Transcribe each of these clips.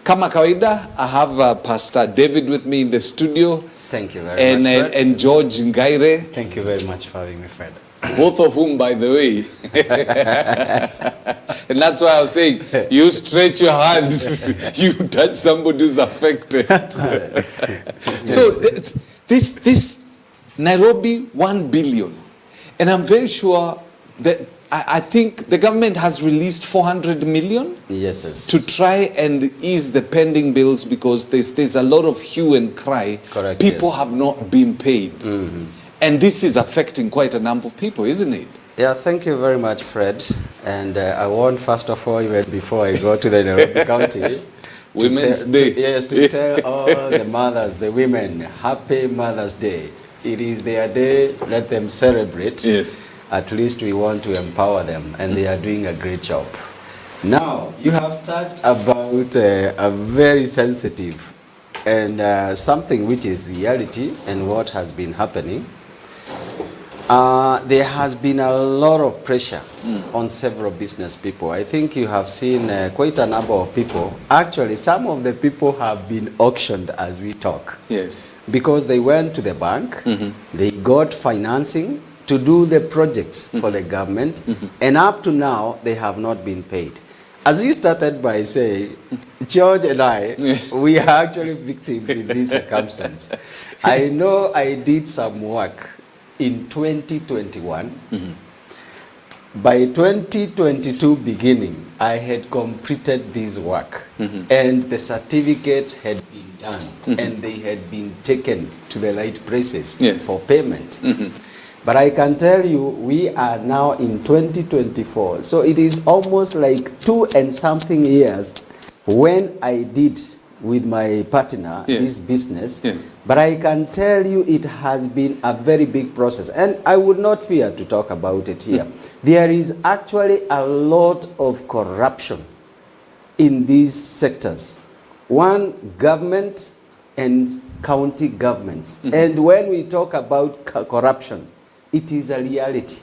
Kama kawaida, I have Pastor David with me in the studio. Thank you very much, Fred. And George Ngaire. Thank you very much for having me, Fred. Both of whom, by the way. And that's why I was saying, you stretch your hand, you touch somebody who's affected. So this Nairobi 1 billion, and I'm very sure that I think the government has released 400 million to try and ease the pending bills, because there's a lot of hue and cry. Correct, people yes. have not been paid. And this is affecting quite a number of people, isn't it? Yeah, thank you very much, Fred. And I want, first of all, even before I go to the Nairobi County, Women's Day. to tell all the mothers, the women, happy Mother's Day. It is their day, let them celebrate. Yes. At least we want to empower them, and they are doing a great job. Now, you have touched about a very sensitive and something which is reality and what has been happening. There has been a lot of pressure on several business people. I think you have seen quite a number of people. Actually, some of the people have been auctioned as we talk. Yes. Because they went to the bank, they got financing to do the projects for the government, and up to now, they have not been paid. As you started by saying, George and I, we are actually victims in this circumstance. I know I did some work in 2021. By 2022 beginning, I had completed this work, and the certificates had been done, and they had been taken to the right places for payment. But I can tell you, we are now in 2024. So it is almost like 2 and something years when I did with my partner this business. But I can tell you it has been a very big process. And I would not fear to talk about it here. There is actually a lot of corruption in these sectors. One, government and county governments. And when we talk about corruption, it is a reality.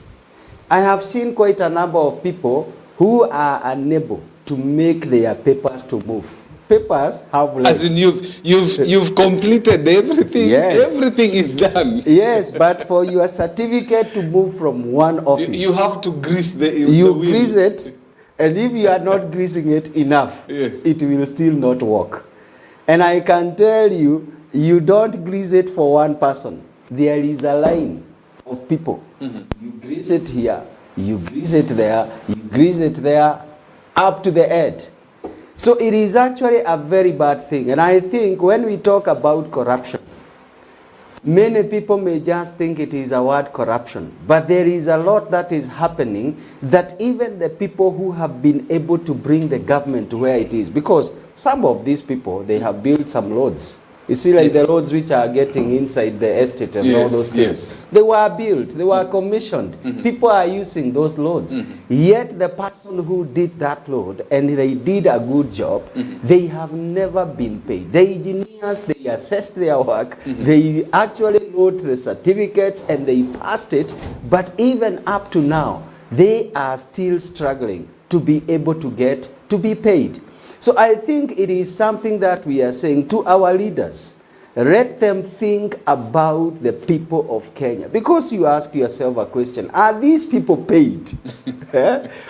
I have seen quite a number of people who are unable to make their papers to move. Papers have legs. As in you've completed everything. Yes. Everything is done. Yes, but for your certificate to move from one office, you have to grease the grease it, and if you are not greasing it enough, it will still not work. And I can tell you, you don't grease it for one person. There is a line of people. You grease it here, you grease it there, you grease it there, up to the head. So it is actually a very bad thing. And I think when we talk about corruption, many people may just think it is a word corruption, but there is a lot that is happening, that even the people who have been able to bring the government to where it is, because some of these people, they have built some roads. You see, like the roads which are getting inside the estate and all those things. They were built, they were commissioned. People are using those roads. Yet the person who did that road, and they did a good job, they have never been paid. The engineers, they assessed their work, they actually wrote the certificates and they passed it, but even up to now, they are still struggling to be able to be paid. So I think it is something that we are saying to our leaders. Let them think about the people of Kenya. Because you ask yourself a question, are these people paid?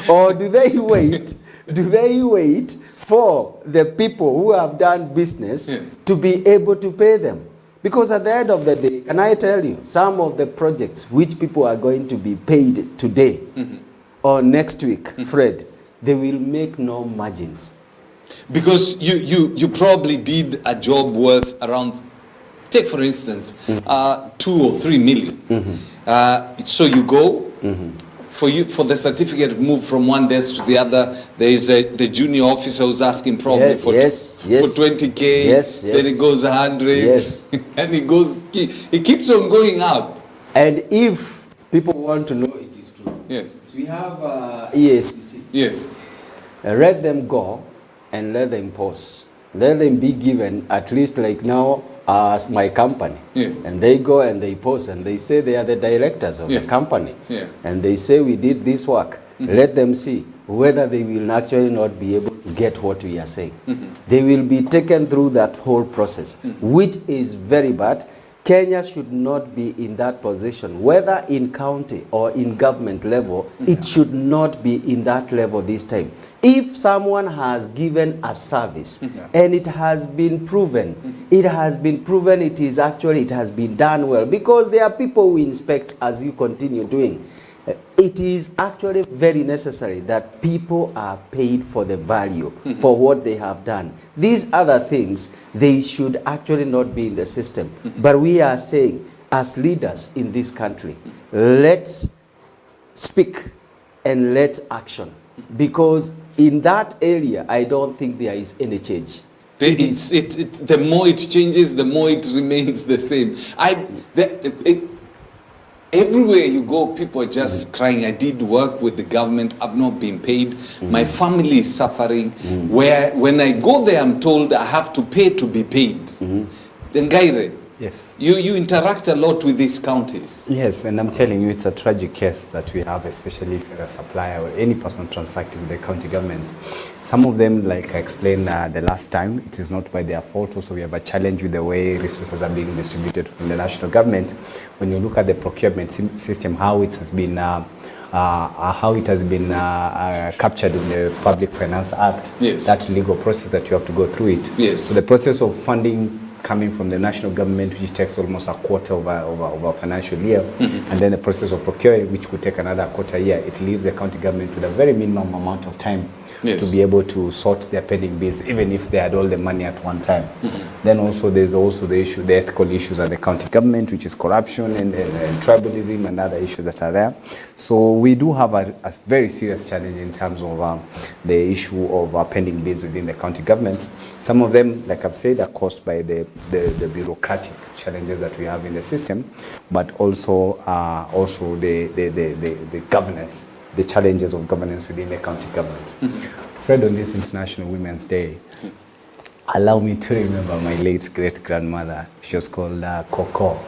Or do they wait? Do they wait for the people who have done business to be able to pay them? Because at the end of the day, can I tell you, some of the projects which people are going to be paid today or next week, Fred, they will make no margins. Because you probably did a job worth around, take for instance, 2 or 3 million. So you go, for the certificate to move from one desk to the other, there is the junior officer who's asking probably for 20K, then it goes 100, and it keeps on going out. And if people want to know it is true, so we have EACC. Let them go and let them pause. Let them be given, at least like now, as my company. And they go and they pause and they say they are the directors of the company. And they say we did this work. Let them see whether they will actually not be able get what we are saying. They will be taken through that whole process, which is very bad. Kenya should not be in that position, whether in county or in government level. It should not be in that level this time. If someone has given a service and it has been proven, it has been done well, because there are people who inspect as you continue doing. It is actually very necessary that people are paid for the value for what they have done. These other things, they should actually not be in the system. But we are saying, as leaders in this country, let's speak and let's action. Because in that area, I don't think there is any change. The more it changes, the more it remains the same. Everywhere you go, people are just crying. I did work with the government. I've not been paid. My family is suffering. When I go there, I'm told I have to pay to be paid. Then Gaire, yes, you interact a lot with these counties. Yes, and I'm telling you, it's a tragic case that we have, especially if you're a supplier or any person transacting with the county governments. Some of them, like I explained the last time, it is not by their fault. Also, we have a challenge with the way resources are being distributed from the national government. When you look at the procurement system, how it has been captured in the Public Finance Act, that legal process that you have to go through it. Yes. So the process of funding coming from the national government, which takes almost a quarter of a financial year, and then the process of procuring, which could take another quarter year, it leaves the county government with a very minimum amount of time to be able to sort their pending bills, even if they had all the money at one time. Then also there's also the issue, the ethical issues at the county government, which is corruption and tribalism and other issues that are there. So we do have a very serious challenge in terms of the issue of pending bills within the county government. Some of them, like I've said, are caused by the bureaucratic challenges that we have in the system, but also the governance, the challenges of governance within the county government. Fred, on this International Women's Day, allow me to remember my late great-grandmother. She was called Koko,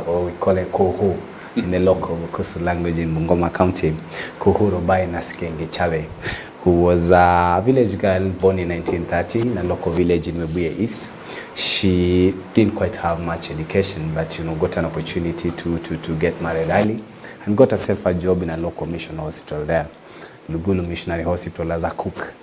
or we call her Koho in the local coastal language in Bungoma County, Koho Robai Naskenge Chave, who was a village girl born in 1930 in a local village in Webuye East. She didn't quite have much education, but got an opportunity to get married early and got herself a job in a local mission hospital there, Lugulu Missionary Hospital, as a cook.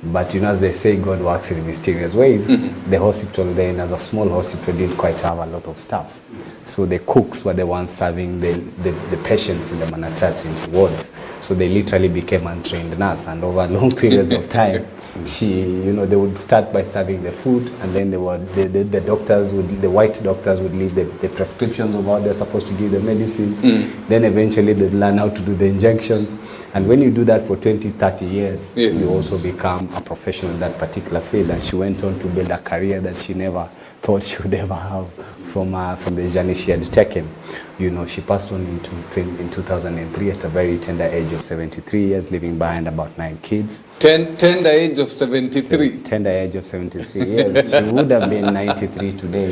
But as they say, God works in mysterious ways. The hospital then, as a small hospital, didn't quite have a lot of staff. So the cooks were the ones serving the patients in the maternity wards. So they literally became untrained nurse, and over long periods of time, they would start by serving the food, and then the doctors the white doctors would leave the prescriptions of how they're supposed to give the medicines. Then eventually they'd learn how to do the injections. And when you do that for 20, 30 years, you also become a professional in that particular field. And she went on to build a career that she never thought she would ever have from the journey she had taken. She passed on in 2003 at a very tender age of 73 years, leaving behind about 9 kids. Tender age of 73. Tender age of 73 years. She would have been 93 today,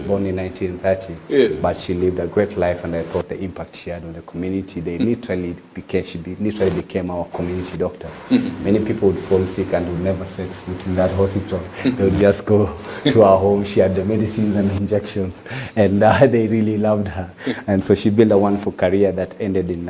born in 1930. But she lived a great life, and I thought the impact she had on the community, she literally became our community doctor. Many people would fall sick and would never set foot in that hospital. They would just go to our home. She had the medicines and injections, and they really loved her. And so she built a wonderful career that ended in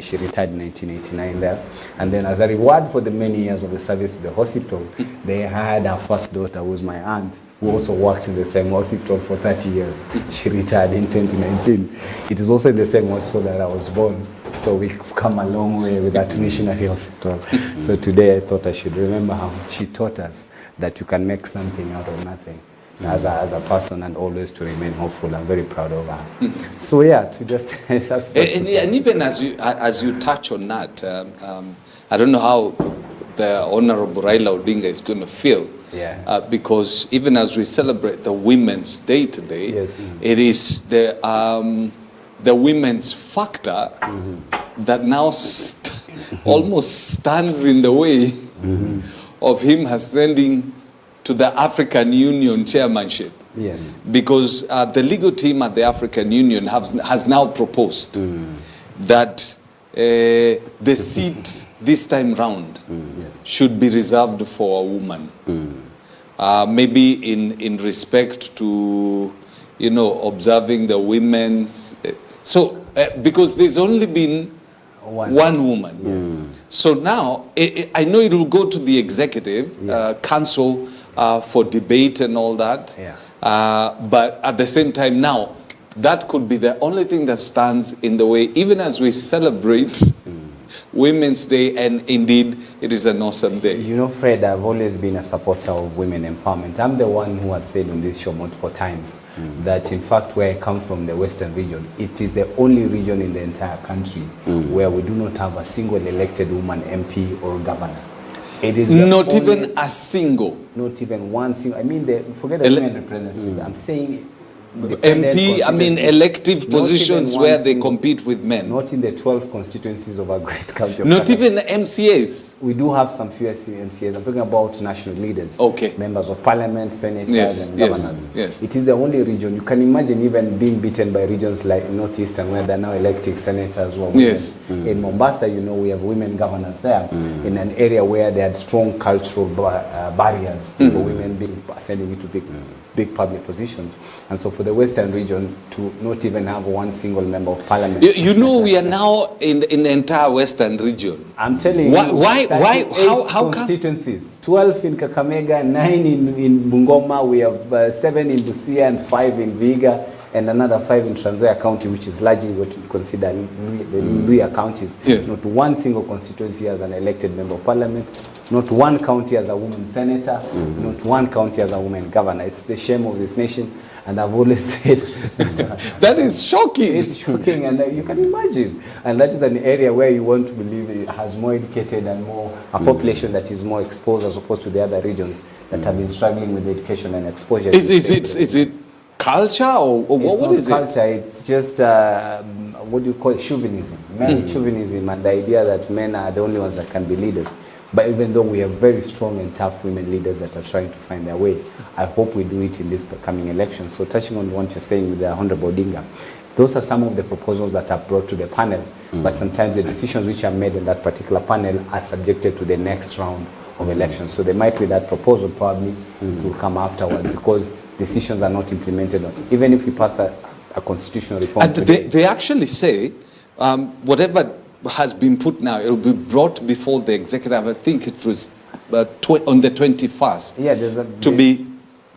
she retired in 1989 there. And then as a reward for the many years of the service to the hospital, they had her first daughter, who was my aunt, who also worked in the same hospital for 30 years. She retired in 2019. It is also in the same hospital that I was born. So we've come a long way with that missionary hospital. So today I thought I should remember how she taught us that you can make something out of nothing. As a person, and always to remain hopeful. I'm very proud of her. So to just and even as you touch on that, I don't know how the Honorable Raila Odinga is going to feel. Because even as we celebrate the Women's Day today, it is the women's factor that now almost stands in the way of him ascending to the African Union chairmanship. Because the legal team at the African Union has now proposed that the seat this time round should be reserved for a woman. Maybe in respect to, you know, observing the women's. Because there's only been one woman. So now, I know it will go to the executive council for debate and all that. But at the same time now, that could be the only thing that stands in the way, even as we celebrate Women's Day, and indeed it is an awesome day. You know, Fred, I've always been a supporter of women empowerment. I'm the one who has said on this show multiple times that in fact where I come from, the Western region, it is the only region in the entire country where we do not have a single elected woman MP or governor. It is not even a single. Not even one single. I mean, forget the women representatives. I'm saying MP, I mean elective positions where they compete with men. Not in the 12 constituencies of our great country. Not even MCAs. We do have some few MCAs. I'm talking about national leaders. Okay. Members of parliament, senators, and governors. Yes. It is the only region. You can imagine even being beaten by regions like Northeastern where they're now electing senators who are women. In Mombasa, you know, we have women governors there in an area where they had strong cultural barriers for women being ascending into big public positions. And so for the Western region to not even have one single member of parliament. You know, we are now in the entire Western region. I'm telling you. How constituencies? 12 in Kakamega, 9 in Bungoma, we have 7 in Busia and 5 in Vihiga, and another 5 in Trans Nzoia County, which is largely what we consider the Luhya counties. Not one single constituency has an elected member of parliament. Not one county has a woman senator. Not one county has a woman governor. It's the shame of this nation. And I've always said that is shocking. It's shocking, and you can imagine. And that is an area where you want to believe it has more educated and a population that is more exposed as opposed to the other regions that have been struggling with education and exposure. Is it culture or what is culture, it's just what do you call it? Chauvinism. Male chauvinism, and the idea that men are the only ones that can be leaders. But even though we have very strong and tough women leaders that are trying to find their way, I hope we do it in this coming election. So touching on what you're saying with the Honorable Odinga, those are some of the proposals that are brought to the panel. But sometimes the decisions which are made in that particular panel are subjected to the next round of elections. So there might be that proposal probably to come afterwards because decisions are not implemented. Even if we pass a constitutional reform today, they actually say whatever has been put now, it will be brought before the executive. I think it was on the 21st. Yeah,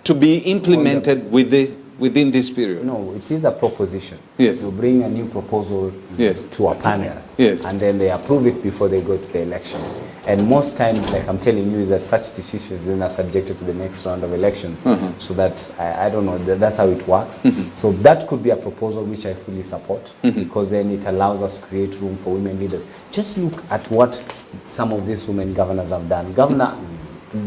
to be implemented within this period. No, it is a proposition. Yes. You bring a new proposal to a panel. Yes. And then they approve it before they go to the election. And most times, like I'm telling you, is that such decisions then are subjected to the next round of elections. So that, I don't know, that's how it works. So that could be a proposal which I fully support because then it allows us to create room for women leaders. Just look at what some of these women governors have done. Governor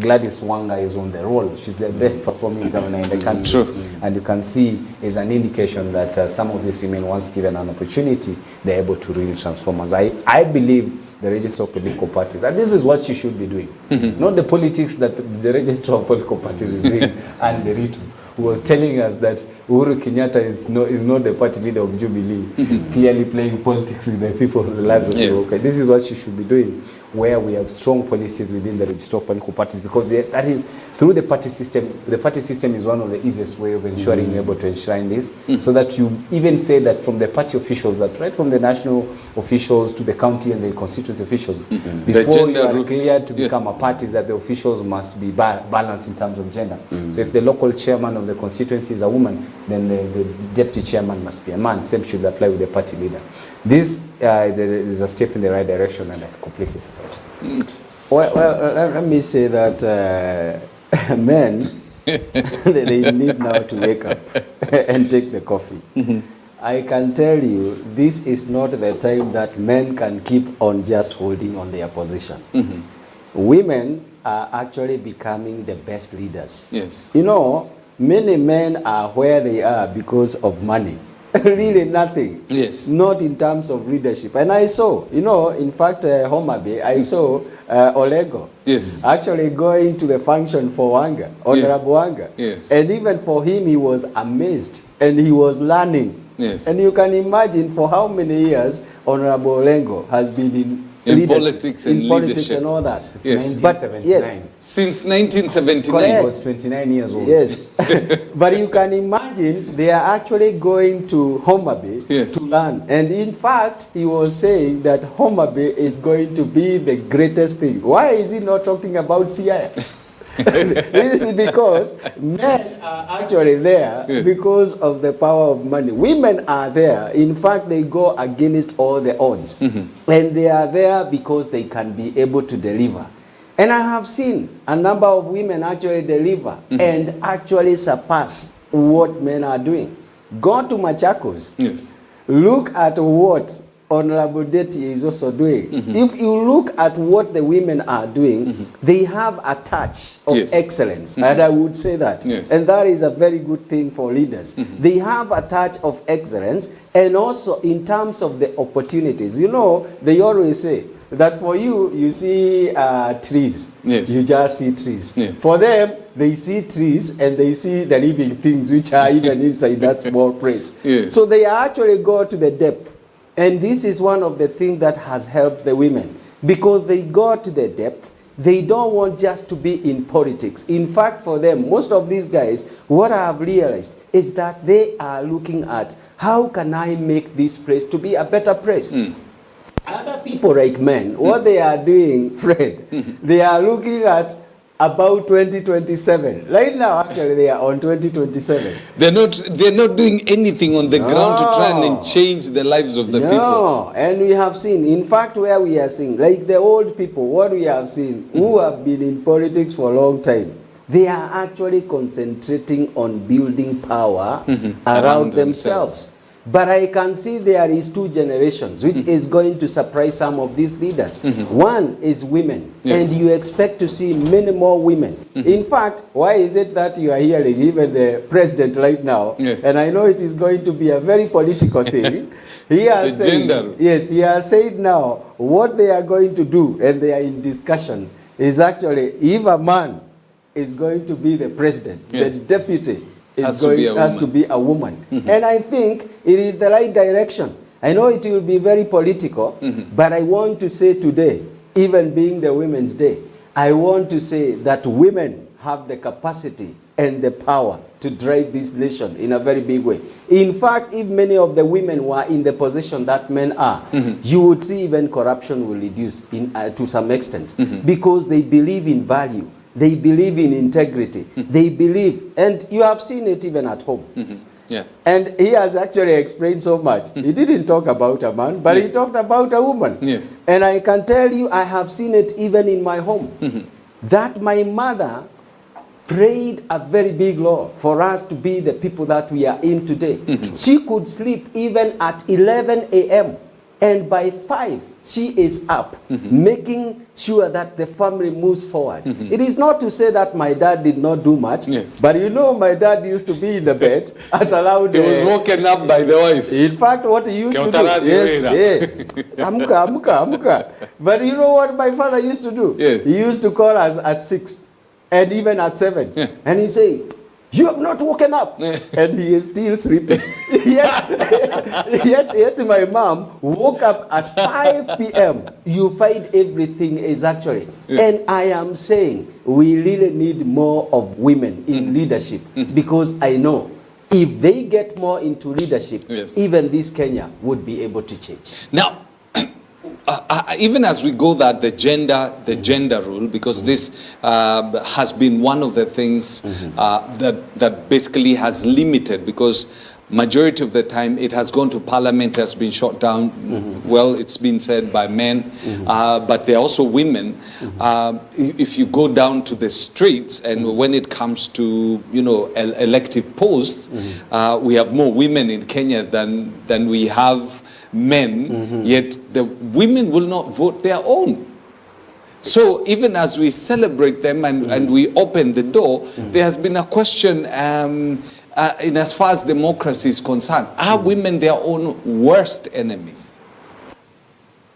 Gladys Wanga is on the roll. She's the best performing governor in the country. And you can see is an indication that some of these women, once given an opportunity, they're able to really transform us. I believe the register of political parties, and this is what she should be doing. Not the politics that the register of political parties is doing. And the Ritu, who was telling us that Uhuru Kenyatta is not the party leader of Jubilee, clearly playing politics with the people of the lives of the worker. This is what she should be doing, where we have strong policies within the register of political parties, because that is through the party system. The party system is one of the easiest way of ensuring you're able to enshrine this, so that you even say that from the party officials, that right from the national officials to the county and the constituency officials, before you are cleared to become a party, that the officials must be balanced in terms of gender. So if the local chairman of the constituency is a woman, then the deputy chairman must be a man. Same should apply with the party leader. This is a step in the right direction, and I completely support it. Well, let me say that men, they need now to wake up and take the coffee. I can tell you, this is not the time that men can keep on just holding on their position. Women are actually becoming the best leaders. Yes. You know, many men are where they are because of money. Really nothing. Yes. Not in terms of leadership. And I saw, you know, in fact, Homa Bay, I saw Olego. Yes. Actually going to the function for Wanga, Honorable Wanga. Yes. And even for him, he was amazed and he was learning. Yes. And you can imagine for how many years Honorable Olengo has been in politics and leadership. and all that. Yes. But yes, Since 1979. Correct. He was 29 years old. yes. But you can imagine they are actually going to Homa Bay Yes. to learn. And in fact, he was saying that Homa Bay is going to be the greatest thing. Why is he not talking about CIA? This is because men are actually there because of the power of money. Women are there. In fact, they go against all the odds. And they are there because they can be able to deliver. And I have seen a number of women actually deliver and actually surpass what men are doing. Go to Machakos. Yes. Look at what Honorable Deti is also doing. If you look at what the women are doing, they have a touch of excellence, and I would say that. Yes. And that is a very good thing for leaders. They have a touch of excellence, and also in terms of the opportunities. You know, they always say that for you, you see trees. Yes. You just see trees. Yeah. For them, they see trees and they see the living things which are even inside that small place. Yes. So they actually go to the depth. And this is one of the things that has helped the women, because they go to the depth. They don't want just to be in politics. In fact, for them, most of these guys, what I have realized is that they are looking at how can I make this place to be a better place. Other people like men, what they are doing, Fred, they are looking at about 2027. Right now, actually, they are on 2027. They're not doing anything on the ground to try and change the lives of the people. No, and we have seen, in fact, where we are seeing, like the old people, what we have seen, who have been in politics for a long time, they are actually concentrating on building power around themselves. But I can see there is two generations, which is going to surprise some of these leaders. One is women, and you expect to see many more women. In fact, why is it that you are hearing even the president right now, and I know it is going to be a very political thing, he has said, yes, he has said now what they are going to do, and they are in discussion, is actually if a man is going to be the president, the deputy has to be a woman. And I think it is the right direction. I know it will be very political, but I want to say today, even being the Women's Day, I want to say that women have the capacity and the power to drive this nation in a very big way. In fact, if many of the women were in the position that men are, you would see even corruption will reduce to some extent, because they believe in value. They believe in integrity. They believe, and you have seen it even at home. Yeah. And he has actually explained so much. He didn't talk about a man, but he talked about a woman. Yes. And I can tell you, I have seen it even in my home. That my mother prayed a very big law for us to be the people that we are in today. She could sleep even at 11 a.m. And by 5, she is up, making sure that the family moves forward. It is not to say that my dad did not do much, but you know, my dad used to be in the bed at around... He was woken up by the wife. In fact, what he used to do... Amuka, amuka, amuka. But you know what my father used to do? He used to call us at 6 and even at 7. And he said, "You have not woken up." And he is still sleeping. yet my mom woke up at 5 p.m. You find everything is actually. And I am saying we really need more of women in leadership, because I know if they get more into leadership, even this Kenya would be able to change. Now, even as we go that the gender rule, because this has been one of the things that basically has limited, because majority of the time it has gone to parliament, has been shot down. Well, it's been said by men, but there are also women. If you go down to the streets, and when it comes to elective posts, we have more women in Kenya than we have men, yet the women will not vote their own. So even as we celebrate them and we open the door, there has been a question in as far as democracy is concerned. Are women their own worst enemies?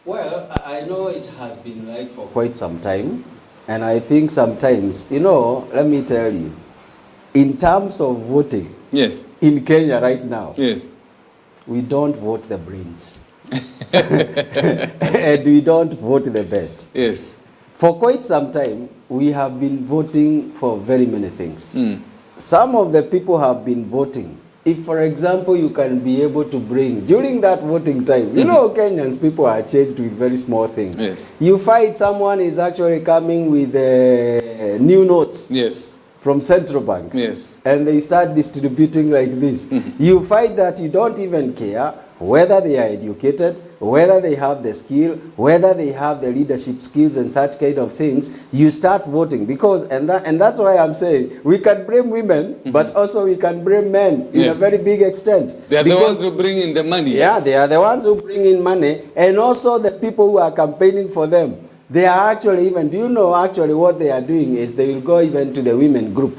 Well, I know it has been like for quite some time, and I think sometimes, let me tell you, in terms of voting in Kenya right now, we don't vote the brains. and we don't vote the best. Yes. For quite some time, we have been voting for very many things. Mm. Some of the people have been voting. If, for example, you can be able to bring, during that voting time, you know, Kenyans, people are chased with very small things. Yes. You find someone is actually coming with new notes. Yes. From central bank. Yes. And they start distributing like this. You find that you don't even care whether they are educated, whether they have the skill, whether they have the leadership skills and such kind of things. You start voting because, and that's why I'm saying we can blame women, but also we can blame men in a very big extent. They are the ones who bring in the money. Yeah, they are the ones who bring in money, and also the people who are campaigning for them. They are actually even, do you know actually what they are doing is they will go even to the women group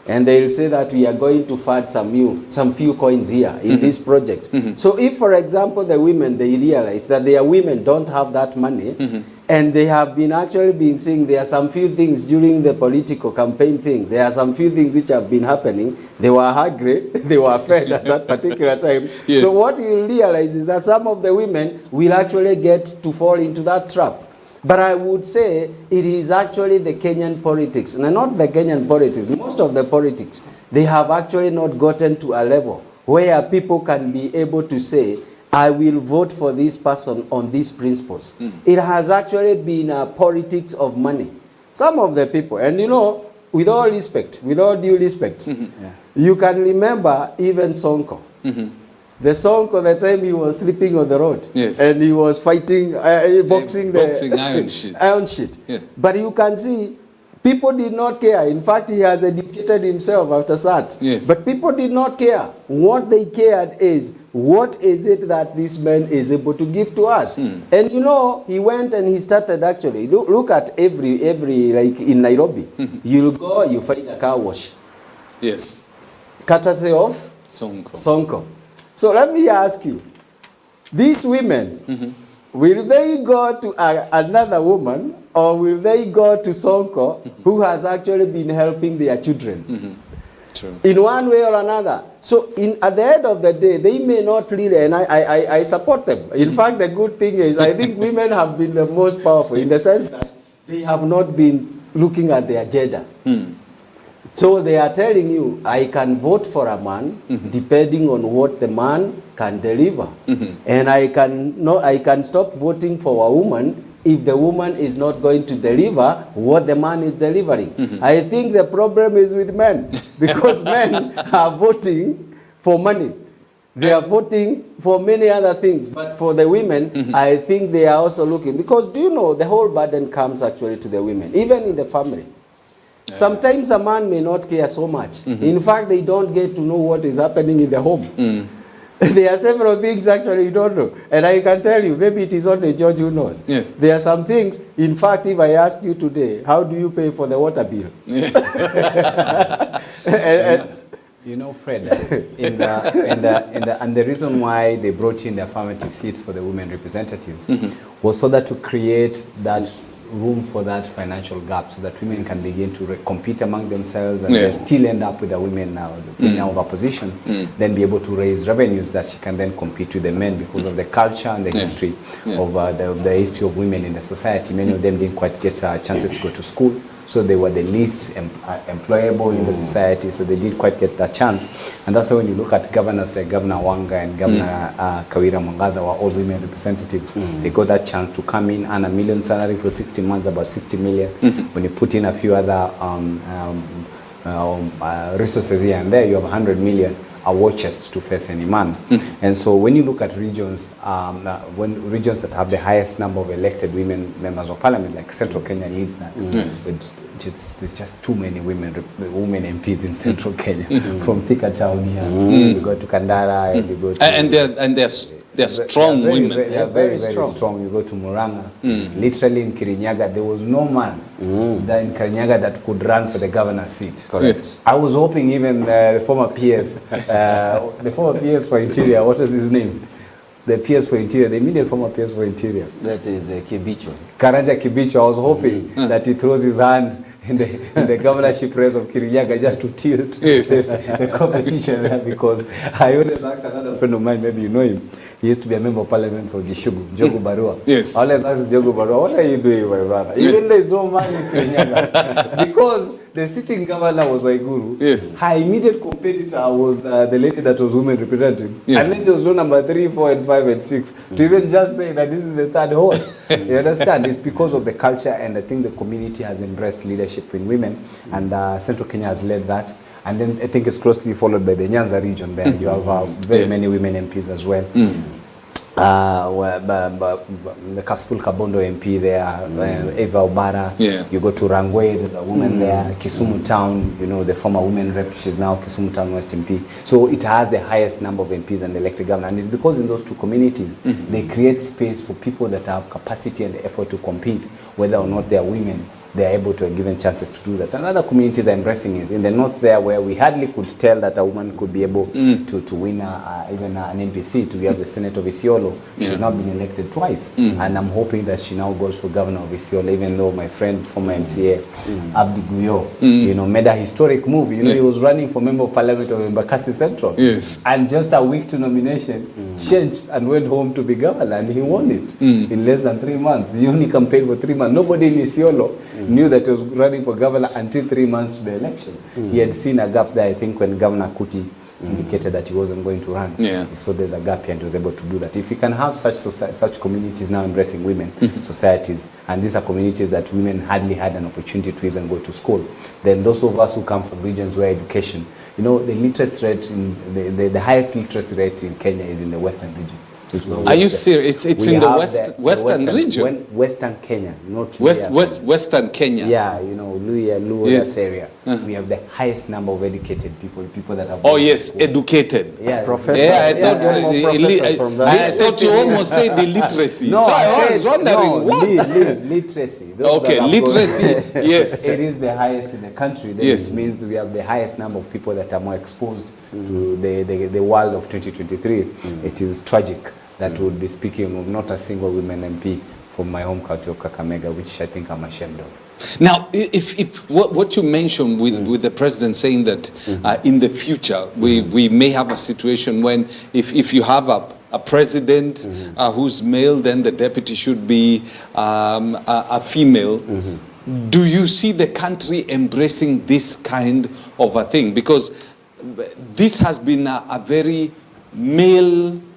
and they will say that we are going to fund some few coins here in this project. So if, for example, the women, they realize that their women don't have that money and they have been actually been seeing there are some few things during the political campaign thing, there are some few things which have been happening, they were hungry, they were fed at that particular time. Yes. So what you realize is that some of the women will actually get to fall into that trap. But I would say it is actually the Kenyan politics, and not the Kenyan politics, most of the politics, they have actually not gotten to a level where people can be able to say, I will vote for this person on these principles. It has actually been a politics of money. Some of the people, and you know, with all respect, with all due respect, you can remember even Sonko. The Sonko, the time he was sleeping on the road, and he was fighting, boxing iron sheet. Iron sheet. Yes. But you can see, people did not care. In fact, he has educated himself after that. Yes. But people did not care. What they cared is, what is it that this man is able to give to us? And you know, he went and he started actually, look at every like in Nairobi, you'll go, you find a car wash. Yes. Courtesy of Sonko. Sonko. So let me ask you, these women, will they go to another woman or will they go to Sonko who has actually been helping their children? True. In one way or another. So at the end of the day, they may not really, and I support them. In fact, the good thing is I think women have been the most powerful in the sense that they have not been looking at their gender. So they are telling you, I can vote for a man depending on what the man can deliver. And I can stop voting for a woman if the woman is not going to deliver what the man is delivering. I think the problem is with men because men are voting for money. They are voting for many other things. But for the women, I think they are also looking. Because do you know, the whole burden comes actually to the women, even in the family. Sometimes a man may not care so much. In fact, they don't get to know what is happening in the home. There are several things actually you don't know. And I can tell you, maybe it is only George who knows. Yes. There are some things, in fact, if I ask you today, how do you pay for the water bill? You know, Fred, and the reason why they brought in the affirmative seats for the women representatives was so that to create that room for that financial gap so that women can begin to compete among themselves and then still end up with the women now of opposition, then be able to raise revenues that she can then compete with the men because of the culture and the history of the history of women in the society. Many of them didn't quite get chances to go to school. So they were the least employable in the society, so they didn't quite get that chance. And that's why when you look at governors like Governor Wanga and Governor Kawira Mwangaza were all women representatives. They got that chance to come in, earn a million salary for 60 months, about 60 million. When you put in a few other resources here and there, you have 100 million. A war chest to face any man. And so when you look at regions, when regions that have the highest number of elected women members of parliament, like Central Kenya leads that. There's just too many women MPs in Central Kenya. From Thika town here, you go to Kandara, and you go to... And they're strong women. They are very strong. You go to Murang'a. Literally in Kirinyaga, there was no man that in Kirinyaga that could run for the governor's seat. Correct. Yes. I was hoping even the former PS, for Interior, what was his name? The PS for Interior, the immediate former PS for Interior. That is Kibicho. Karanja Kibicho, I was hoping that he throws his hand in the governorship race of Kirinyaga just to tilt the competition there, because I always asked another friend of mine, maybe you know him, He used to be a member of parliament for Gishugu, Jogu Barua. Yes. I always ask Jogu Barua, what are you doing, my brother? Even there is no money in Kenya. Because the sitting governor was Waiguru. Yes. Her immediate competitor was the lady that was women representative. Yes. And then there was no number 3, 4, and 5, and 6. To even just say that this is a third horse. You understand? It's because of the culture, and I think the community has embraced leadership in women, and Central Kenya has led that. And then I think it's closely followed by the Nyanza region there. You have very many women MPs as well. The Kaspul Kabondo MP there, Eva Obara. Yeah. You go to Rangwe, there's a woman there. Kisumu Town, you know, the former women rep, she's now Kisumu Town West MP. So it has the highest number of MPs and elected governor. And it's because in those two communities, they create space for people that have capacity and the effort to compete, whether or not they are women. They are able to be given chances to do that. And other communities are embracing it. In the north there, where we hardly could tell that a woman could be able to win even an NPC, to be the Senate of Isiolo. Yeah. She's now been elected twice. And I'm hoping that she now goes for governor of Isiolo, even though my friend, former MCA, Abdi Guyo, you know, made a historic move. You know, he was running for member of parliament of Embakasi Central. Yes. And just a week to nomination, changed and went home to be governor, and he won it in less than 3 months. He only campaigned for 3 months. Nobody in Isiolo knew that he was running for governor until 3 months to the election. He had seen a gap there, I think, when Governor Kuti indicated that he wasn't going to run. Yeah. So there's a gap here, and he was able to do that. If we can have such communities now embracing women, societies, and these are communities that women hardly had an opportunity to even go to school, then those of us who come from regions where education, you know, the literacy rate, the highest literacy rate in Kenya is in the western region. Are you serious? It's in the western region? Western Kenya, not Western Kenya. Yeah, you know, Luo, Yes. that area. We have the highest number of educated people that have. Oh yes, educated. Yeah, Professor. Yeah, I thought professors from that. I thought you almost said illiteracy. No, so I was wondering no, what. literacy. Those Okay, that have literacy. Yes. It is the highest in the country. Then Yes. it means we have the highest number of people that are more exposed to the world of 2023. It is tragic that we would be speaking of not a single women MP from my home county of Kakamega, which I think I'm ashamed of. Now, if what you mentioned with the president saying that in the future we may have a situation when if you have a president who's male, then the deputy should be a female. Do you see the country embracing this kind of a thing? Because this has been a very male-driven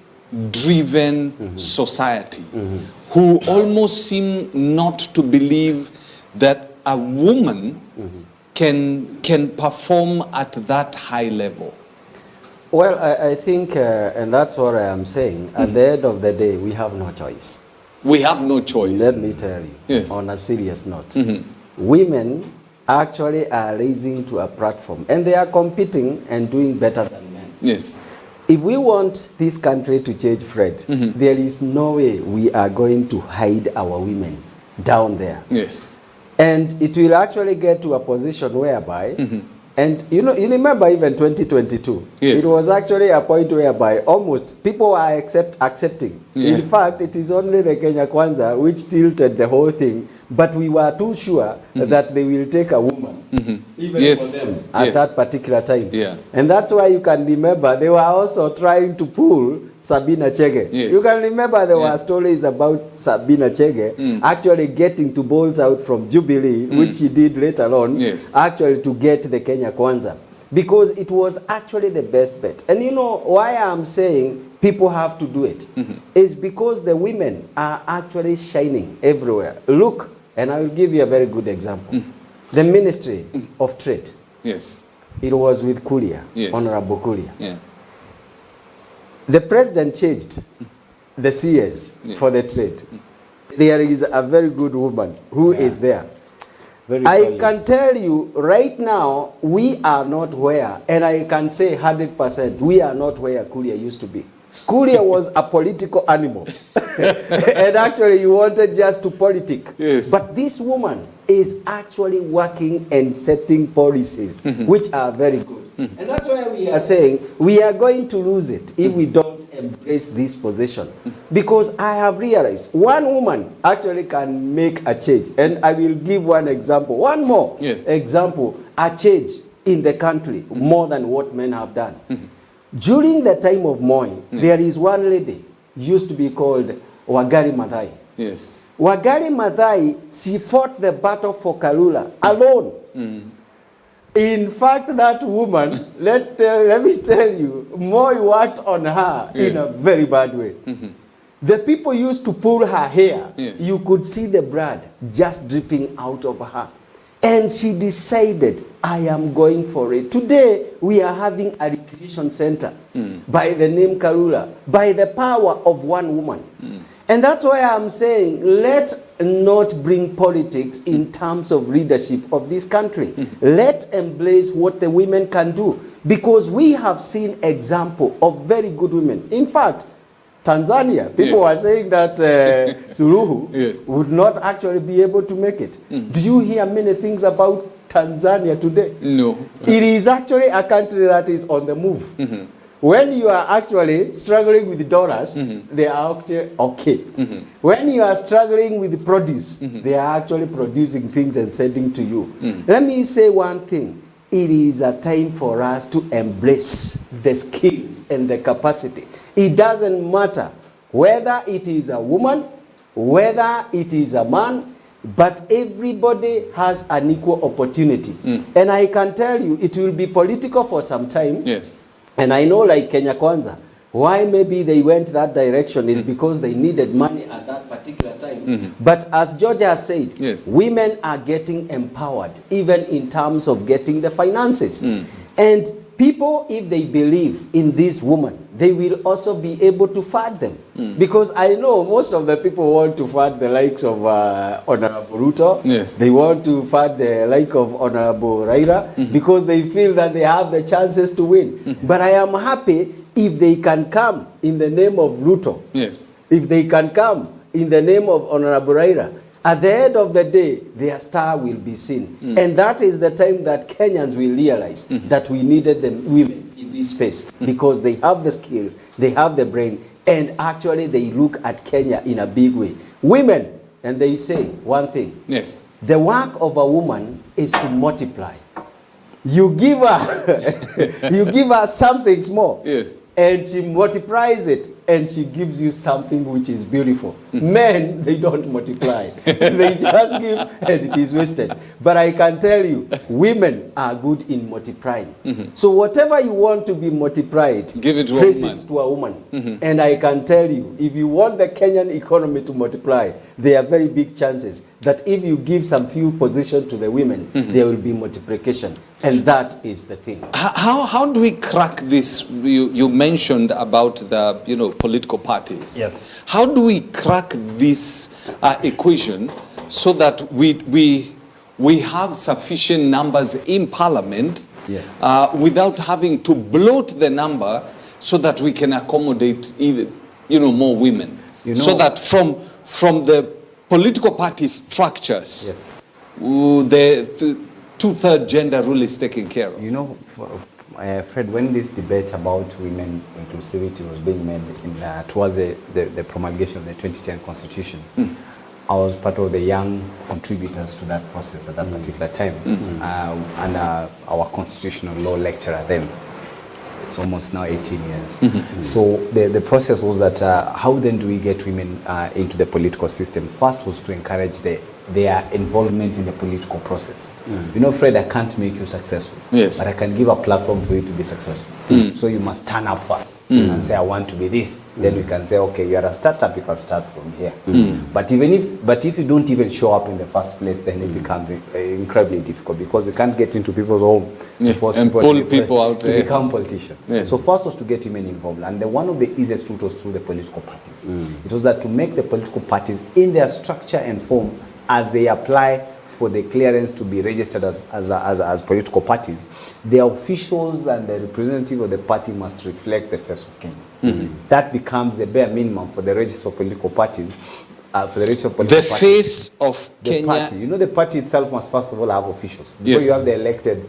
society who almost seem not to believe that a woman can perform at that high level. Well, I think, and that's what I am saying, at the end of the day, we have no choice. We have no choice. Let me tell you, Yes. on a serious note, women actually are raising to a platform, and they are competing and doing better than men. Yes. If we want this country to change, Fred, there is no way we are going to hide our women down there. Yes. And it will actually get to a position whereby, and you know, you remember even 2022, Yes. it was actually a point whereby almost people are accepting. Yeah. In fact, it is only the Kenya Kwanza which tilted the whole thing, but we were too sure that they will take a woman, even Yes. for them, at Yes. that particular time. Yeah. And that's why you can remember they were also trying to pull Sabina Chege. Yes. You can remember there Yeah. were stories about Sabina Chege actually getting to balls out from Jubilee, which she did later on, Yes. actually to get the Kenya Kwanza. Because it was actually the best bet. And you know why I'm saying people have to do it? Is because the women are actually shining everywhere. Look, and I will give you a very good example. The Ministry of Trade, Yes. it was with Kuria, Yes. Honorable Kuria. Yeah. The president changed the CS Yes. for the trade. There is a very good woman who is there. Very I solid. can tell you right now, we are not where, and I can say 100%, we are not where Kuria used to be. Kuria was a political animal. And actually, you wanted just to politic. Yes. But this woman is actually working and setting policies, which are very good. And that's why we are saying we are going to lose it if we don't embrace this position. Because I have realized one woman actually can make a change. And I will give one example, one more example, a change in the country more than what men have done. During the time of Moi, there is one lady used to be called Wangari Maathai. Yes. Wangari Maathai, she fought the battle for Karura alone. In fact, that woman, let me tell you, Moi worked on her in a very bad way. The people used to pull her hair. Yes. You could see the blood just dripping out of her. And she decided, I am going for it. Today, we are having a recreation center by the name Karura, by the power of one woman. And that's why I'm saying, let's not bring politics in terms of leadership of this country. Let's embrace what the women can do. Because we have seen example of very good women. In fact, Tanzania, people were saying that Suluhu would not actually be able to make it. Do you hear many things about Tanzania today? No. It is actually a country that is on the move. When you are actually struggling with dollars, they are actually okay. When you are struggling with produce, they are actually producing things and sending to you. Let me say one thing. It is a time for us to embrace the skills and the capacity. It doesn't matter whether it is a woman, whether it is a man, but everybody has an equal opportunity. And I can tell you, it will be political for some time. Yes. And I know, like Kenya Kwanza, why maybe they went that direction is because they needed money at that particular time. But as Georgia has said, women are getting empowered, even in terms of getting the finances. And people, if they believe in this woman, they will also be able to fund them. Because I know most of the people want to fund the likes of Honorable Ruto. Yes. They want to fund the like of Honorable Raila because they feel that they have the chances to win. But I am happy if they can come in the name of Ruto. Yes. If they can come in the name of Honorable Raila. At the end of the day, their star will be seen. And that is the time that Kenyans will realize that we needed the women in this space because they have the skills, they have the brain, and actually they look at Kenya in a big way. Women, and they say one thing. Yes. The work of a woman is to multiply. You give her, you give her something small. Yes. And she multiplies it, and she gives you something which is beautiful. Men, they don't multiply. They just give, and it is wasted. But I can tell you, women are good in multiplying. So whatever you want to be multiplied, give it to place a woman. it to a woman. And I can tell you, if you want the Kenyan economy to multiply, there are very big chances that if you give some few positions to the women, there will be multiplication. And that is the thing. How do we crack this? You mentioned about the political parties. Yes. How do we crack this equation so that we have sufficient numbers in Parliament without having to bloat the number so that we can accommodate even more women? So that from the political party structures, the two-third gender rule is taken care of. Fred, when this debate about women inclusivity was being made towards the promulgation of the 2010 Constitution, I was part of the young contributors to that process at that particular time, and our constitutional law lecturer then. It's almost now 18 years. So the process was that how then do we get women into the political system? First was to encourage their involvement in the political process. Fred, I can't make you successful, but I can give a platform for you to be successful. So you must turn up first and say, I want to be this. Then we can say, okay, you are a startup, you can start from here. But if you don't even show up in the first place, then it becomes incredibly difficult because you can't get into people's home and pull people out to become politicians. So first was to get women involved, and one of the easiest routes was through the political parties. It was that to make the political parties in their structure and form as they apply for the clearance to be registered as political parties, the officials and the representative of the party must reflect the face of Kenya. That becomes the bare minimum for the register of political parties. The face of Kenya. Party. The party itself must first of all have officials. Before you have the elected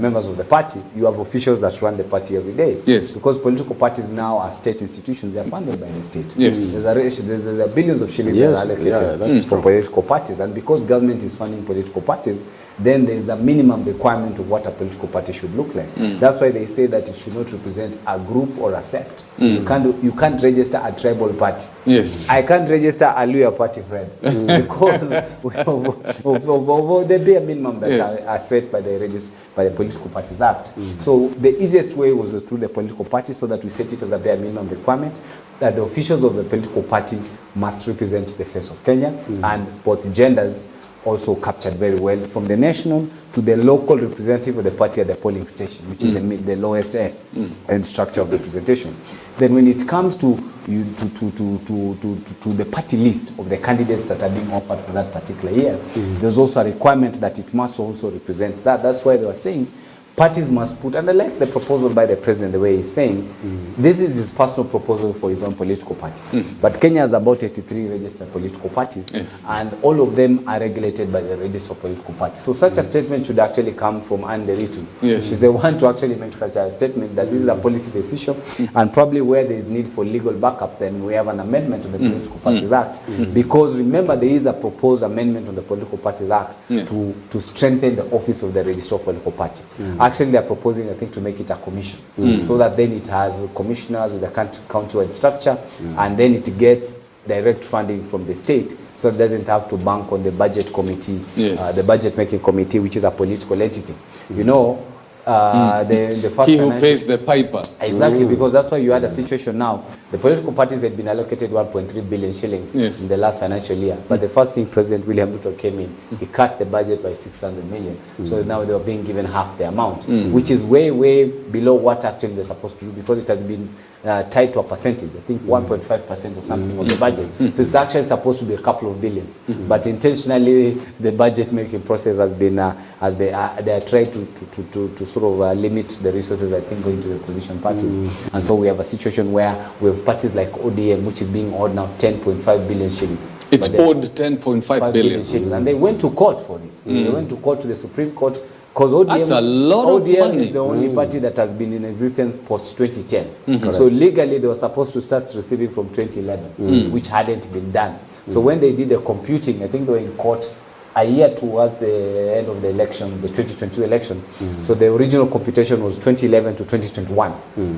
members of the party, you have officials that run the party every day. Yes. Because political parties now are state institutions, they are funded by the state. Yes. There's billions of shillings that are allocated for political parties. And because government is funding political parties, then there is a minimum requirement of what a political party should look like. That's why they say that it should not represent a group or a sect. You can't register a tribal party. Yes. I can't register a Luya party, friend, because of the bare minimum that are set by the Political Parties Act. So the easiest way was through the political party, so that we set it as a bare minimum requirement that the officials of the political party must represent the face of Kenya, and both genders also captured very well, from the national to the local representative of the party at the polling station, which is the lowest end structure of representation. Then when it comes to the party list of the candidates that are being offered for that particular year, there's also a requirement that it must also represent that. That's why they were saying parties must put, and I like the proposal by the president, the way he's saying, this is his personal proposal for his own political party. But Kenya has about 83 registered political parties, and all of them are regulated by the register of political parties. So such a statement should actually come from Anderitu. If they want to actually make such a statement that this is a policy decision, and probably where there is need for legal backup, then we have an amendment to the Political Parties Act. Because remember, there is a proposed amendment on the Political Parties Act to strengthen the office of the register of political party. Actually, they are proposing, I think, to make it a commission, so that then it has commissioners with a county-wide structure, and then it gets direct funding from the state, so it doesn't have to bank on the budget committee, the budget making committee, which is a political entity. You know, the first he who pays the piper. Exactly, because that's why you had a situation now. The political parties had been allocated 1.3 billion shillings in the last financial year. But the first thing President William Ruto came in, he cut the budget by 600 million. So now they were being given half the amount, which is way, way below what actually they're supposed to do, because it has been tied to a percentage, I think 1.5% or something of the budget. So it's actually supposed to be a couple of billions. But intentionally, the budget making process has been, they are trying to sort of limit the resources, I think, going to the opposition parties. And so we have a situation where we have parties like ODM, which is being owed now 10.5 billion shillings. It's owed 10.5 billion shillings. And they went to court for it. They went to court, to the Supreme Court, because ODM, that's a lot of money. Is the only party that has been in existence post 2010. So legally they were supposed to start receiving from 2011, which hadn't been done. So when they did the computing, I think they were in court a year towards the end of the election, the 2022 election. So the original computation was 2011 to 2021.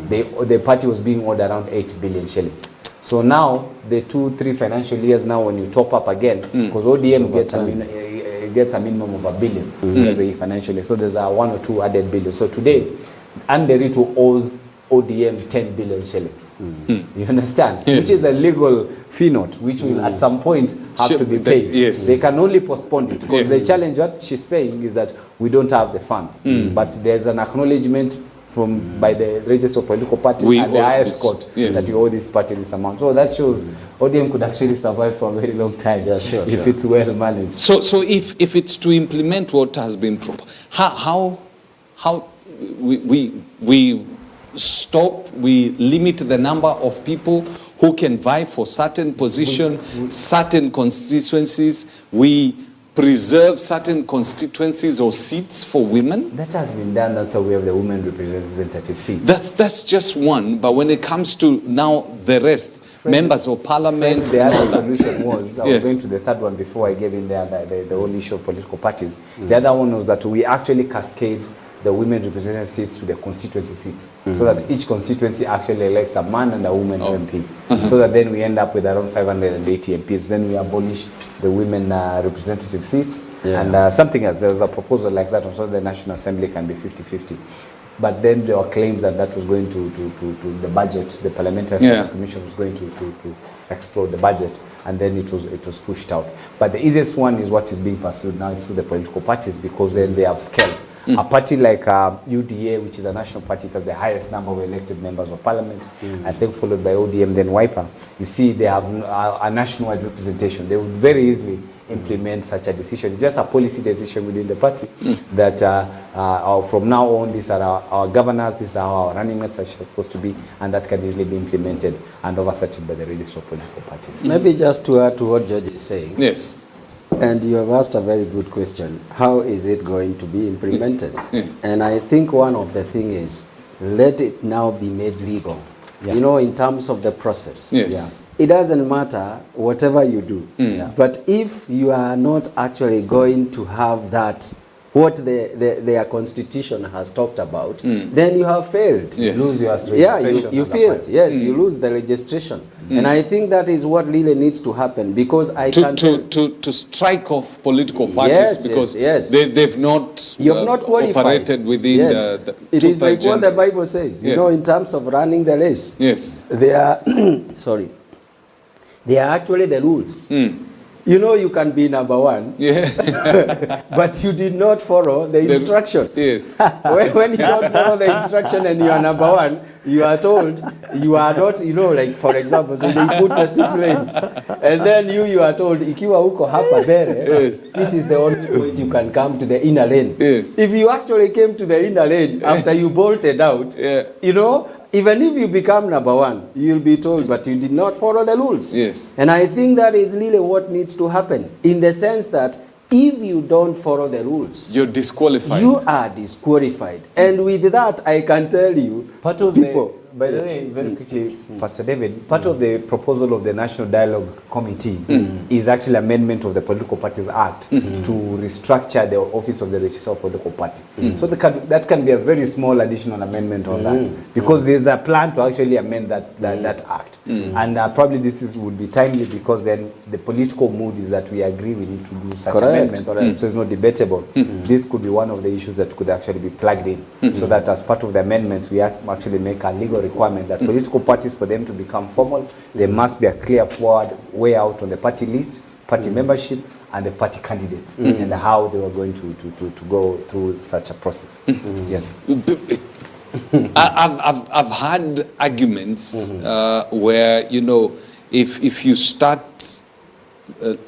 The party was being owed around 8 billion shillings. So now, the 2-3 financial years now, when you top up again, because ODM gets a minimum of $1 billion every financial year. So there's a 1 or 2 added billion. So today, Anderitu owes ODM 10 billion shillings. You understand? Which is a legal fee note, which will at some point have to be paid. They can only postpone it, because the challenge, what she's saying, is that we don't have the funds. But there's an acknowledgement by the register of political parties and the highest court that you owe this party this amount. So that shows ODM could actually survive for a very long time if it's well managed. So if it's to implement what has been proposed, how we stop, we limit the number of people who can vie for certain position, certain constituencies, we preserve certain constituencies or seats for women? That has been done. That's how we have the women representative seat. That's just one. But when it comes to now the rest, members of parliament, the other solution was, I was going to the third one before I gave in the whole issue of political parties. The other one was that we actually cascade the women representative seats to the constituency seats, so that each constituency actually elects a man and a woman MP. So that then we end up with around 580 MPs. Then we abolish the women representative seats. And something else, there was a proposal like that, so the National Assembly can be 50-50. But then there were claims that that was going to the budget, the Parliamentary Affairs Commission was going to explore the budget, and then it was pushed out. But the easiest one is what is being pursued now, is through the political parties, because then they have scale. A party like UDA, which is a national party, it has the highest number of elected members of parliament, I think followed by ODM, then Wiper. You see, they have a nationwide representation. They would very easily implement such a decision. It's just a policy decision within the party that from now on, these are our governors, these are our running mates are supposed to be, and that can easily be implemented and oversighted by the register of political parties. Maybe just to add to what George is saying. Yes. And you have asked a very good question. How is it going to be implemented? And I think one of the things is, let it now be made legal. You know, in terms of the process. It doesn't matter whatever you do. But if you are not actually going to have that what their constitution has talked about, then you have failed. Yes. You lose your Yeah, registration you as a fail. party. Yes, you lose the registration. And I think that is what really needs to happen, because I can to strike off political parties, Yes, because yes. they've not, you have not qualified. operated within Yes. the It is like what the agenda. Bible says, you Yes. know, in terms of running the race. Yes. They are, sorry, they are actually the rules. You know, you can be number one, Yeah. but you did not follow the instruction. Yes. When you don't follow the instruction and you are number one, you are told you are not, you know, like for example, so they put the 6 lanes, and then you are told, ikiwa uko hapa mbele, Yes. this is the only point you can come to the inner lane. Yes. If you actually came to the inner lane after you bolted out, Yeah. you know, even if you become number one, you'll be told, but you did not follow the rules. Yes. And I think that is really what needs to happen, in the sense that if you don't follow the rules, You're disqualified. you are disqualified. And with that, I can tell you, Part of people, by the way, very quickly, Pastor David, part of the proposal of the National Dialogue Committee is actually amendment of the Political Parties Act to restructure the office of the Registrar of Political Party. So that can be a very small additional amendment on that, because there's a plan to actually amend that act. And probably would be timely, because then the political mood is that we agree we need to do such amendments. correct. So it's not debatable. This could be one of the issues that could actually be plugged in, so that as part of the amendments, we actually make a legal requirement that political parties, for them to become formal, there must be a clear forward way out on the party list, party membership, and the party candidates, and how they were going to go through such a process. Yes. I've had arguments where, you know, if you start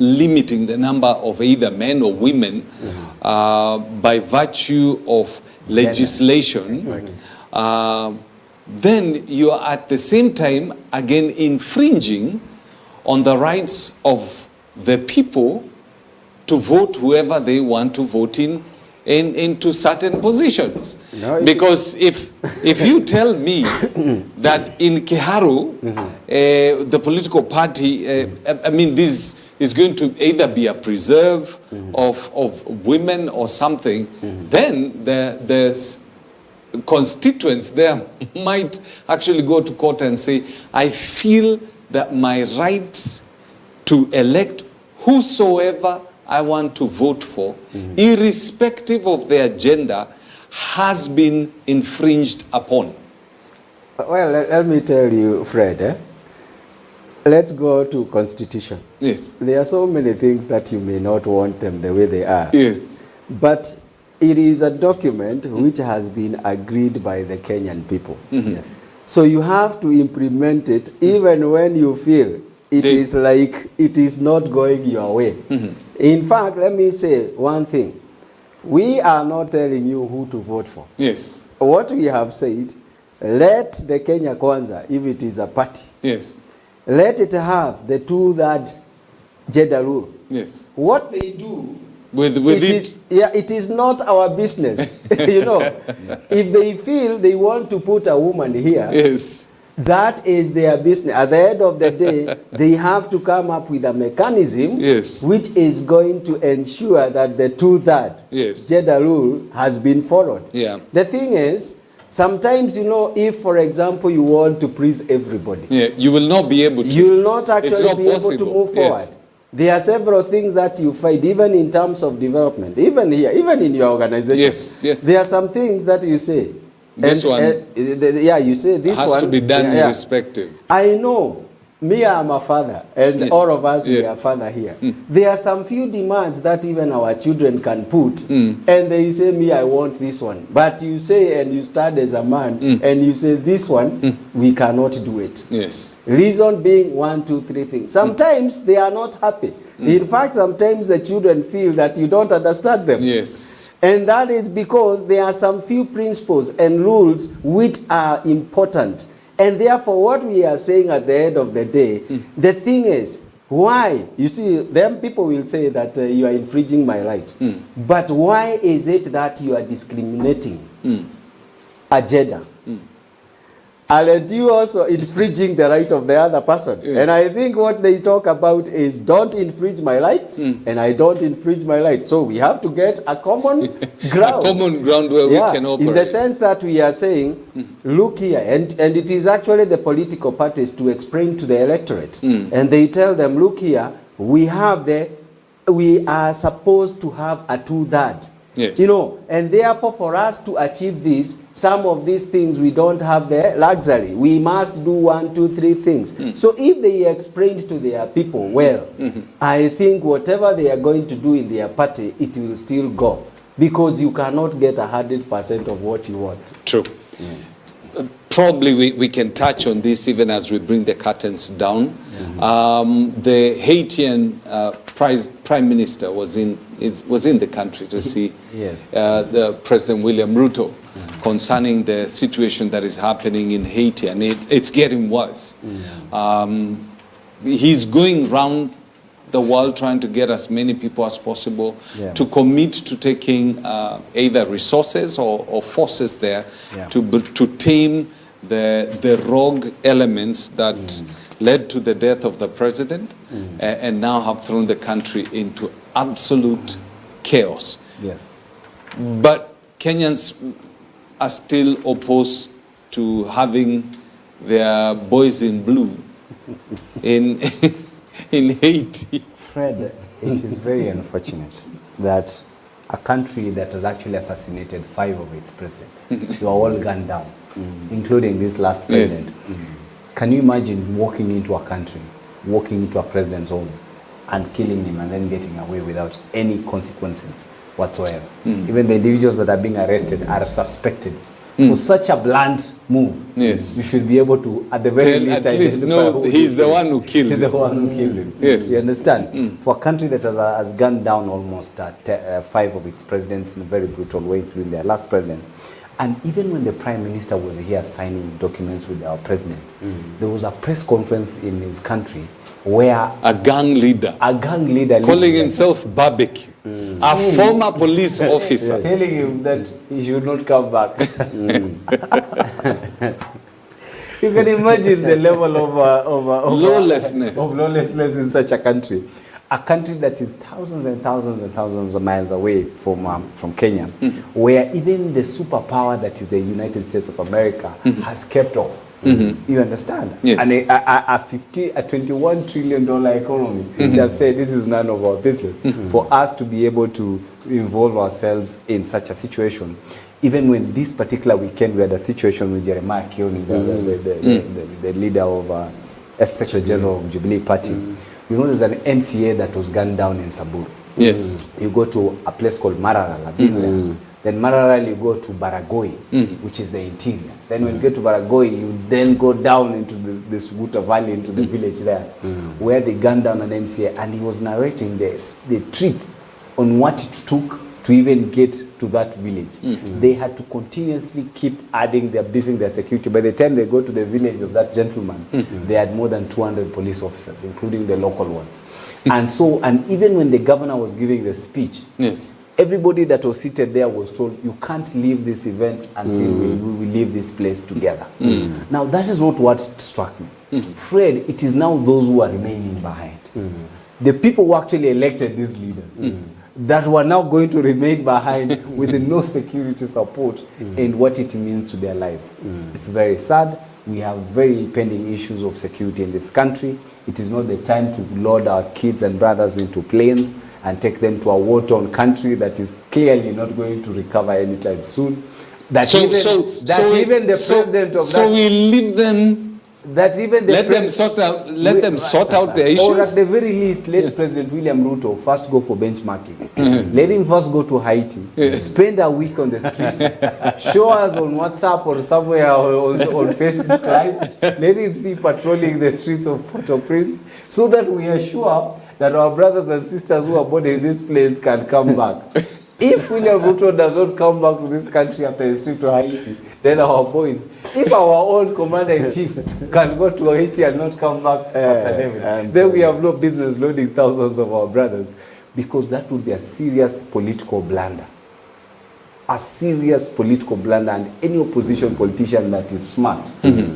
limiting the number of either men or women by virtue of legislation, then you are at the same time again infringing on the rights of the people to vote whoever they want to vote into certain positions. No, because if you tell me that in Kiharu, the political party, I mean, this is going to either be a preserve of women or something, then the constituents there might actually go to court and say, I feel that my right to elect whosoever I want to vote for, irrespective of their gender, has been infringed upon. well, let me tell you, Fred, let's go to Constitution. Yes. There are so many things that you may not want them the way they are. Yes. But it is a document which has been agreed by the Kenyan people. Yes. So you have to implement it even when you feel it is like it is not going your way. In fact, let me say one thing. We are not telling you who to vote for. Yes. What we have said, let the Kenya Kwanza, if it is a party, Yes. let it have the 2/3 gender rule. Yes. What they do, With it is not our business. You know, if they feel they want to put a woman here, Yes. that is their business. At the end of the day, they have to come up with a mechanism Yes. which is going to ensure that the 2/3 Yes. gender rule has been followed. Yeah. The thing is, sometimes, you know, if, for example, you want to please everybody, Yeah. You will not be able to. you will not It's actually not be able to possible. move forward. Yes. There are several things that you find, even in terms of development, even here, even in your organization. Yes, yes. There are some things that you say. This one yeah, you say this has one to be done yeah. irrespective. I know. Me, I'm a father, and Yes. all of us, we Yes. are father here. There are some few demands that even our children can put, and they say, me, I want this one. But you say, and you start as a man, and you say, this one, we cannot do it. Yes. Reason being 1, 2, 3 things. Sometimes they are not happy. In fact, sometimes the children feel that you don't understand them. Yes. And that is because there are some few principles and rules which are important. And therefore, what we are saying at the end of the day, the thing is, why? You see, then people will say that you are infringing my rights. But why is it that you are discriminating a gender? aren't you also infringing the right of the other person? Yeah. And I think what they talk about is don't infringe my rights, and I don't infringe my rights. So we have to get a common ground. A common ground where we can operate. In the sense that we are saying, look here, and it is actually the political parties to explain to the electorate, and they tell them, look here, we are supposed to have a 2/3. Yes. You know, and therefore for us to achieve this, some of these things we don't have the luxury. We must do 1, 2, 3 things. So if they explained to their people well, I think whatever they are going to do in their party, it will still go. Because you cannot get 100% of what you want. True. Probably we can touch on this even as we bring the curtains down. Yes. The Haitian Prime Minister was in the country to see Yes. the President William Ruto concerning the situation that is happening in Haiti, and it's getting worse. He's going round the world trying to get as many people as possible to commit to taking either resources or forces there to tame the rogue elements that led to the death of the president and now have thrown the country into absolute chaos. Yes. But Kenyans are still opposed to having their boys in blue in Haiti. Fred, it is very unfortunate that a country that has actually assassinated 5 of its presidents, they were all gunned down, including this last president. Yes. Can you imagine walking into a country, walking into a president's home and killing him and then getting away without any consequences whatsoever? Even the individuals that are being arrested are suspected. For such a blunt move, Yes. we should be able to, at the very least, at least identify know who he's this the is. one who killed He's him. the one who killed him. Yes. You understand? For a country that has gunned down almost 5 of its presidents in a very brutal way, including their last president. And even when the Prime Minister was here signing documents with our president, there was a press conference in his country where A gang leader calling himself Barbecue, a former police officer. telling him that he should not come back. You can imagine the level of Lawlessness. of lawlessness in such a country. A country that is thousands and thousands and thousands of miles away from Kenya, where even the superpower that is the United States of America has kept off. You understand? Yes. And a $21 trillion economy, they have said this is none of our business. For us to be able to involve ourselves in such a situation, even when this particular weekend we had a situation with Jeremiah Kioni, the leader of Secretary General of Jubilee Party. You know, there's an MCA that was gunned down in Samburu. Yes. You go to a place called Marara, I've been there. Then Marara, you go to Baragoi, which is the interior. Then when you get to Baragoi, you then go down into the Suguta Valley, into the village there, where they gunned down an MCA, and he was narrating the trip on what it took to even get to that village. They had to continuously keep adding, beefing their security. By the time they go to the village of that gentleman, they had more than 200 police officers, including the local ones. And even when the governor was giving the speech, Yes. everybody that was seated there was told, you can't leave this event until we leave this place together. Now that is what struck me. Fred, it is now those who are remaining behind. The people who actually elected these leaders that were now going to remain behind with no security support and what it means to their lives. It's very sad. We have very pending issues of security in this country. It is not the time to load our kids and brothers into planes and take them to a war-torn country that is clearly not going to recover anytime soon. So we leave them. That even Let them sort out their issues. Or at the very least, let President William Ruto first go for benchmarking. Let him first go to Haiti, spend a week on the streets, show us on WhatsApp or somewhere on Facebook Live. Let him see patrolling the streets of Port-au-Prince, so that we are sure that our brothers and sisters who are born in this place can come back. If William Ruto does not come back to this country after his trip to Haiti, then our boys, if our own commander-in-chief can go to Haiti and not come back after David, then we have no business loading thousands of our brothers, because that would be a serious political blunder. A serious political blunder, and any opposition politician that is smart,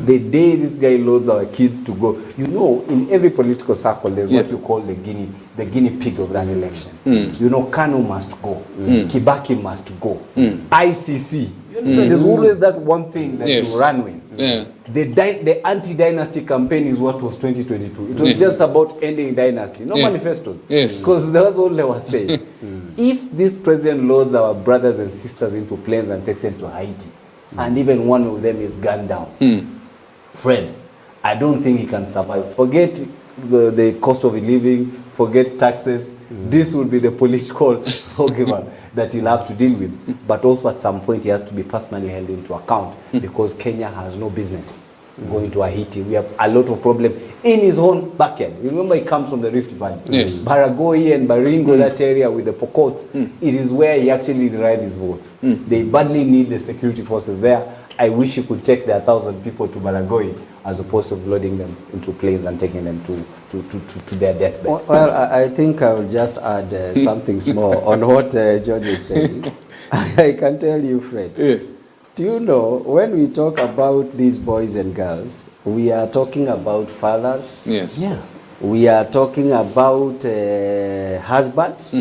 The day this guy loads our kids to go, you know, in every political circle, there's Yes. what you call the guinea pig of that election. You know, Kanu must go, Kibaki must go, ICC. You understand? There's always that one thing that Yes. you run with. Yeah. The anti-dynasty campaign is what was 2022. It was just about ending dynasty, no manifestos. Yes. Because that's all they were saying. If this president loads our brothers and sisters into planes and takes them to Haiti, and even one of them is gunned down, Fred, I don't think he can survive. Forget the cost of living, forget taxes. This will be the political argument that he'll have to deal with. But also at some point he has to be personally held into account because Kenya has no business going to Haiti. We have a lot of problems in his own backyard. Remember, he comes from the Rift Valley. Yes. Baragoi and Baringo, that area with the Pokots, it is where he actually derived his votes. They badly need the security forces there. I wish you could take their 1,000 people to Baragoi as opposed to loading them into planes and taking them to their deathbed. Well, I think I will just add something small on what George is saying. I can tell you, Fred. Yes. Do you know, when we talk about these boys and girls, we are talking about fathers. Yes. Yeah. We are talking about husbands.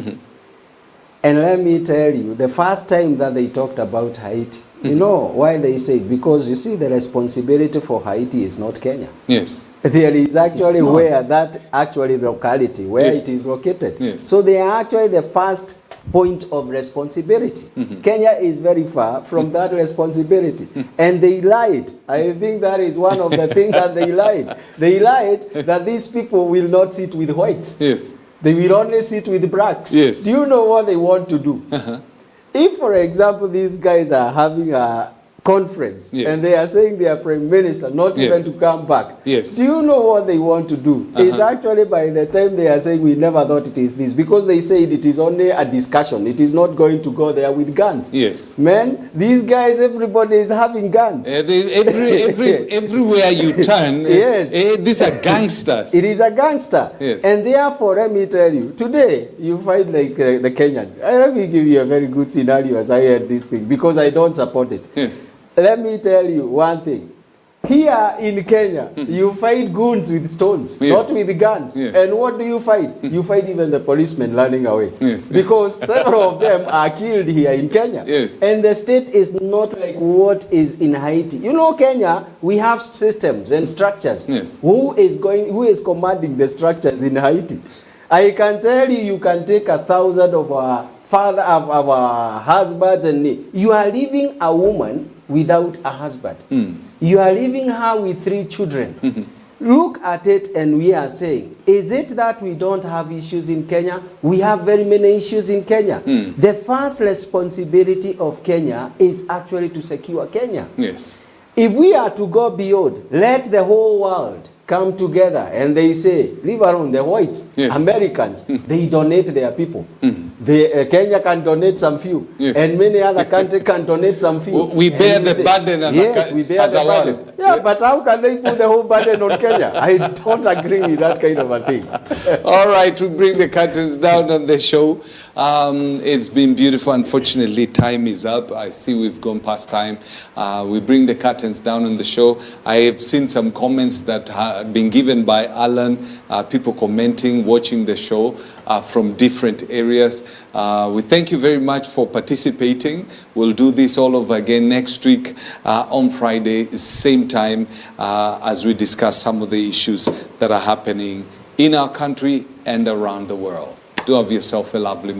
And let me tell you, the first time that they talked about Haiti, you know why they say it? Because you see, the responsibility for Haiti is not Kenya. Yes. There is actually where that actually locality, where Yes. it is located. Yes. So they are actually the first point of responsibility. Kenya is very far from that responsibility. And they lied. I think that is one of the things that they lied. They lied that these people will not sit with whites. Yes. They will only sit with blacks. Yes. Do you know what they want to do? If, for example, these guys are having a conference Yes. and they are saying their prime minister not Yes. even to come back, Yes. do you know what they want to do? It's actually by the time they are saying we never thought it is this, because they said it is only a discussion. It is not going to go there with guns. Yes. Man, these guys, everybody is having guns. Everywhere you turn, Yes. these are gangsters. It is a gangster. Yes. And therefore, let me tell you, today you find like the Kenyan. Let me give you a very good scenario as I heard this thing, because I don't support it. Yes. Let me tell you one thing. Here in Kenya, you fight goons with stones, Yes. not with guns. Yes. And what do you fight? You fight even the policemen running away. Yes. Because several of them are killed here in Kenya. Yes. And the state is not like what is in Haiti. You know, Kenya, we have systems and structures. Yes. Who is commanding the structures in Haiti? I can tell you, you can take 1,000 of our our husbands, and you are leaving a woman without a husband. You are leaving her with 3 children. Look at it, and we are saying, is it that we don't have issues in Kenya? We have very many issues in Kenya. The first responsibility of Kenya is actually to secure Kenya. Yes. If we are to go beyond, let the whole world come together and they say, leave alone the whites, Yes. Americans, they donate their people. Kenya can donate some few, Yes. and many other countries can donate some few. We bear And the say, burden as yes, a, we bear as the a burden. world. Yeah, but how can they put the whole burden on Kenya? I don't agree with that kind of a thing. All right, we bring the curtains down on the show. It's been beautiful. Unfortunately, time is up. I see we've gone past time. We bring the curtains down on the show. I have seen some comments that have been given by Alan, people commenting, watching the show from different areas. We thank you very much for participating. We'll do this all over again next week on Friday, same time, as we discuss some of the issues that are happening in our country and around the world. Do have yourself a lovely morning.